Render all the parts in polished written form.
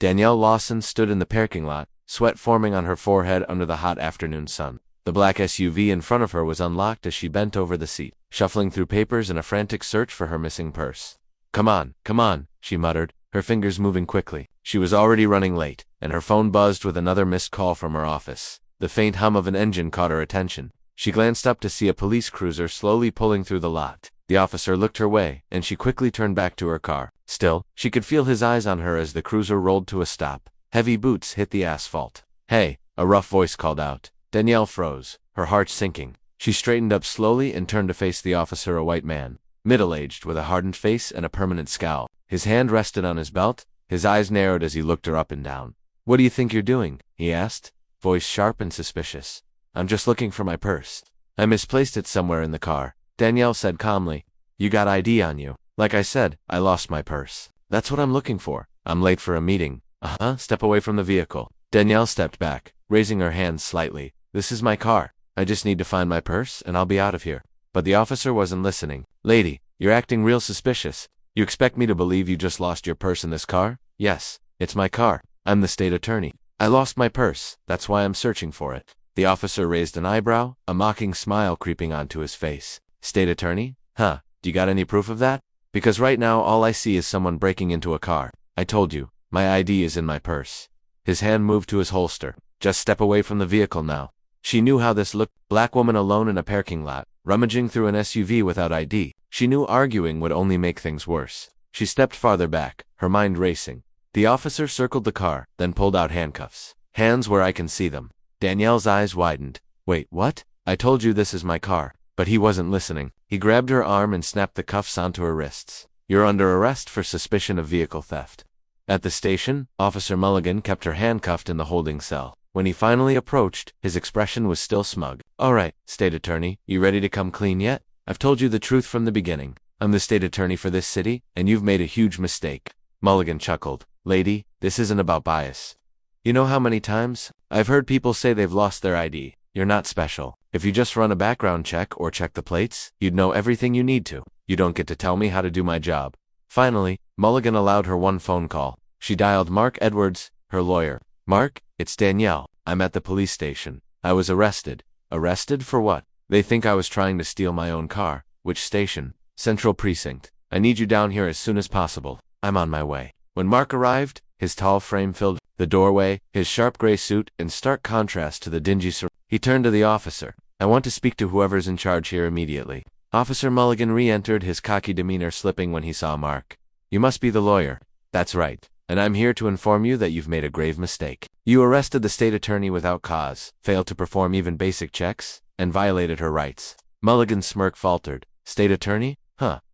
Danielle Lawson stood in the parking lot, sweat forming on her forehead under the hot afternoon sun. The black SUV in front of her was unlocked as she bent over the seat, shuffling through papers in a frantic search for her missing purse. Come on, she muttered, her fingers moving quickly. She was already running late, and her phone buzzed with another missed call from her office. The faint hum of an engine caught her attention. She glanced up to see a police cruiser slowly pulling through the lot. The officer looked her way, and she quickly turned back to her car. Still, she could feel his eyes on her as the cruiser rolled to a stop. Heavy boots hit the asphalt. Hey, a rough voice called out. Danielle froze, her heart sinking. She straightened up slowly and turned to face the officer, a white man, middle-aged, with a hardened face and a permanent scowl. His hand rested on his belt, his eyes narrowed as he looked her up and down. What do you think you're doing? He asked, voice sharp and suspicious. I'm just looking for my purse. I misplaced it somewhere in the car, Danielle said calmly. You got ID on you. Like I said, I lost my purse. That's what I'm looking for. I'm late for a meeting. Step away from the vehicle. Danielle stepped back, raising her hands slightly. This is my car. I just need to find my purse, and I'll be out of here. But the officer wasn't listening. Lady, you're acting real suspicious. You expect me to believe you just lost your purse in this car? Yes, it's my car. I'm the state attorney. I lost my purse. That's why I'm searching for it. The officer raised an eyebrow, a mocking smile creeping onto his face. State attorney? Do you got any proof of that? Because right now all I see is someone breaking into a car. I told you, my ID is in my purse. His hand moved to his holster. Just step away from the vehicle now. She knew how this looked. Black woman alone in a parking lot, rummaging through an SUV without ID. She knew arguing would only make things worse. She stepped farther back, her mind racing. The officer circled the car, then pulled out handcuffs. Hands where I can see them. Danielle's eyes widened. Wait, what? I told you this is my car. But he wasn't listening. He grabbed her arm and snapped the cuffs onto her wrists. You're under arrest for suspicion of vehicle theft. At the station, Officer Mulligan kept her handcuffed in the holding cell. When he finally approached, his expression was still smug. All right, state attorney, you ready to come clean yet? I've told you the truth from the beginning. I'm the state attorney for this city, and you've made a huge mistake. Mulligan chuckled. Lady, this isn't about bias. You know how many times I've heard people say they've lost their ID? You're not special. If you just run a background check or check the plates, you'd know everything you need to. You don't get to tell me how to do my job. Finally, Mulligan allowed her one phone call. She dialed Mark Edwards, her lawyer. Mark, it's Danielle. I'm at the police station. I was arrested. Arrested for what? They think I was trying to steal my own car. Which station? Central Precinct. I need you down here as soon as possible. I'm on my way. When Mark arrived, his tall frame filled the doorway, his sharp gray suit in stark contrast to the dingy he turned to the officer. I want to speak to whoever's in charge here immediately. Officer Mulligan re-entered, his cocky demeanor slipping when he saw Mark. You must be the lawyer. That's right. And I'm here to inform you that you've made a grave mistake. You arrested the state attorney without cause, failed to perform even basic checks, and violated her rights. Mulligan's smirk faltered. State attorney?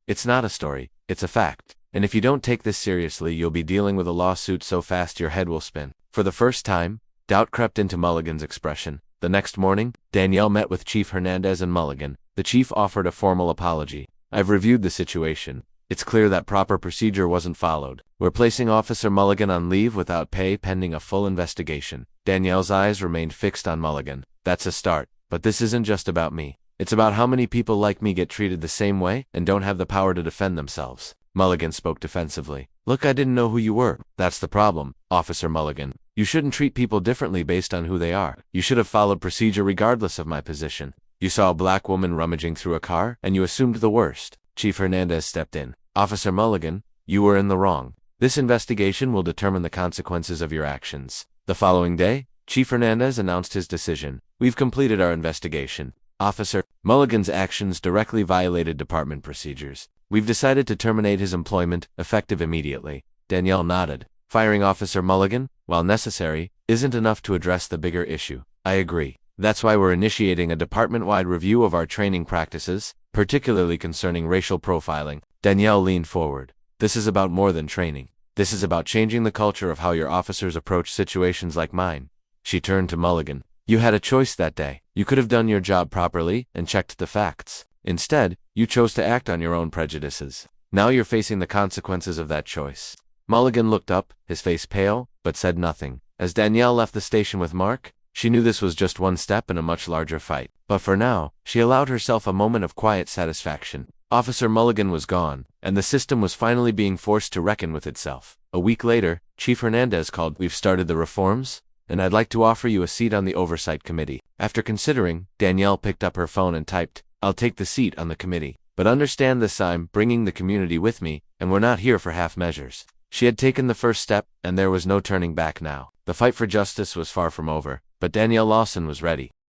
It's not a story, it's a fact. And if you don't take this seriously, you'll be dealing with a lawsuit so fast your head will spin. For the first time, doubt crept into Mulligan's expression. The next morning, Danielle met with Chief Hernandez and Mulligan. The chief offered a formal apology. I've reviewed the situation. It's clear that proper procedure wasn't followed. We're placing Officer Mulligan on leave without pay pending a full investigation. Danielle's eyes remained fixed on Mulligan. That's a start. But this isn't just about me. It's about how many people like me get treated the same way and don't have the power to defend themselves. Mulligan spoke defensively. Look, I didn't know who you were. That's the problem, Officer Mulligan. You shouldn't treat people differently based on who they are. You should have followed procedure regardless of my position. You saw a black woman rummaging through a car, and you assumed the worst. Chief Hernandez stepped in. Officer Mulligan, you were in the wrong. This investigation will determine the consequences of your actions. The following day, Chief Hernandez announced his decision. We've completed our investigation. Officer Mulligan's actions directly violated department procedures. We've decided to terminate his employment, effective immediately. Danielle nodded. Firing Officer Mulligan, while necessary, isn't enough to address the bigger issue. I agree. That's why we're initiating a department-wide review of our training practices, particularly concerning racial profiling. Danielle leaned forward. This is about more than training. This is about changing the culture of how your officers approach situations like mine. She turned to Mulligan. You had a choice that day. You could have done your job properly and checked the facts. Instead, you chose to act on your own prejudices. Now you're facing the consequences of that choice. Mulligan looked up, his face pale, but said nothing. As Danielle left the station with Mark, she knew this was just one step in a much larger fight. But for now, she allowed herself a moment of quiet satisfaction. Officer Mulligan was gone, and the system was finally being forced to reckon with itself. A week later, Chief Hernandez called. "We've started the reforms, and I'd like to offer you a seat on the Oversight Committee." After considering, Danielle picked up her phone and typed, "I'll take the seat on the committee. But understand this, I'm bringing the community with me, and we're not here for half measures." She had taken the first step, and there was no turning back now. The fight for justice was far from over, but Danielle Lawson was ready.